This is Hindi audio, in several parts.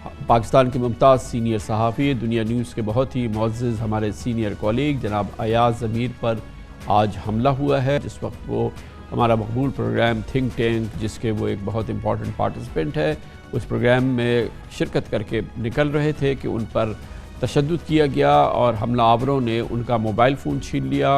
पाकिस्तान के मुमताज़ सीनियर सहाफ़ी, दुनिया न्यूज़ के बहुत ही मुअज़्ज़ज़ हमारे सीनियर कॉलीग जनाब अयाज़ ज़मीर पर आज हमला हुआ है। जिस वक्त वो हमारा मकबूल प्रोग्राम थिंक टैंक, जिसके वो एक बहुत इम्पॉर्टेंट पार्टिसिपेंट है, उस प्रोग्राम में शिरकत करके निकल रहे थे कि उन पर तशद्दुद किया गया और हमलावरों ने उनका मोबाइल फ़ोन छीन लिया,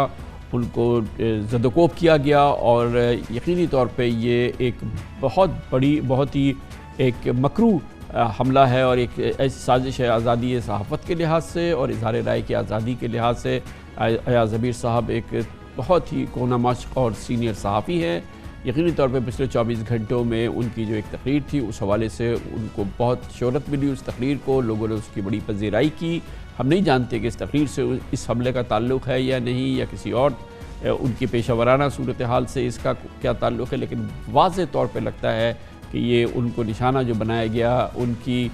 उनको ज़दोकोब किया गया। और यकीनी तौर पे ये एक बहुत बड़ी, बहुत ही एक मकरू हमला है और एक ऐसी साजिश है आज़ादी सहाफ़त के लिहाज से और इज़हार राय की आज़ादी के लिहाज से। अयाज़ ज़मीर साहब एक बहुत ही कोना मश्क और सीनियर सहाफ़ी हैं। यकीनी तौर पे पिछले 24 घंटों में उनकी जो एक तकरीर थी, उस हवाले से उनको बहुत शोहरत मिली। उस तकरीर को लोगों ने उसकी बड़ी पज़ीराई की। हम नहीं जानते कि इस तकरीर से इस हमले का ताल्लुक़ है या नहीं, या किसी और उनकी पेशा वराना सूरत हाल से इसका क्या ताल्लुक़ है, लेकिन वाज़ेह तौर पर लगता है कि ये उनको निशाना जो बनाया गया, उनकी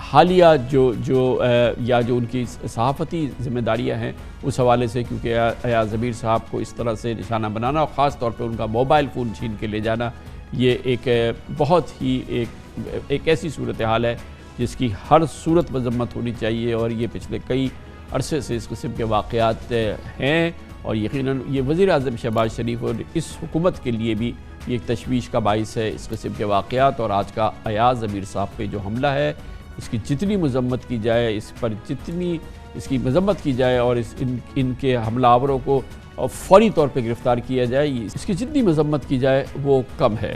हालिया जो उनकी सहाफ़ती ज़िम्मेदारियाँ हैं उस हवाले से, क्योंकि अयाज़ ज़मीर साहब को इस तरह से निशाना बनाना और ख़ास तौर पे उनका मोबाइल फ़ोन छीन के ले जाना, ये एक बहुत ही एक ऐसी सूरत हाल है जिसकी हर सूरत मज़म्मत होनी चाहिए। और ये पिछले कई अरसे से इस किस्म के वाक़यात हैं और यकीनन ये वज़ीर-ए-आज़म शहबाज शरीफ और इस हुकूमत के लिए भी ये एक तशवीश का बाइस है इस किस्म के वाक़यात। और आज का अयाज़ ज़मीर साहब पे जो हमला है, इसकी जितनी मज़म्मत की जाए, इस पर जितनी इसकी मज़म्मत की जाए और इनके हमलावरों को फ़ौरी तौर पे गिरफ़्तार किया जाए, इसकी जितनी मज़म्मत की जाए वो कम है।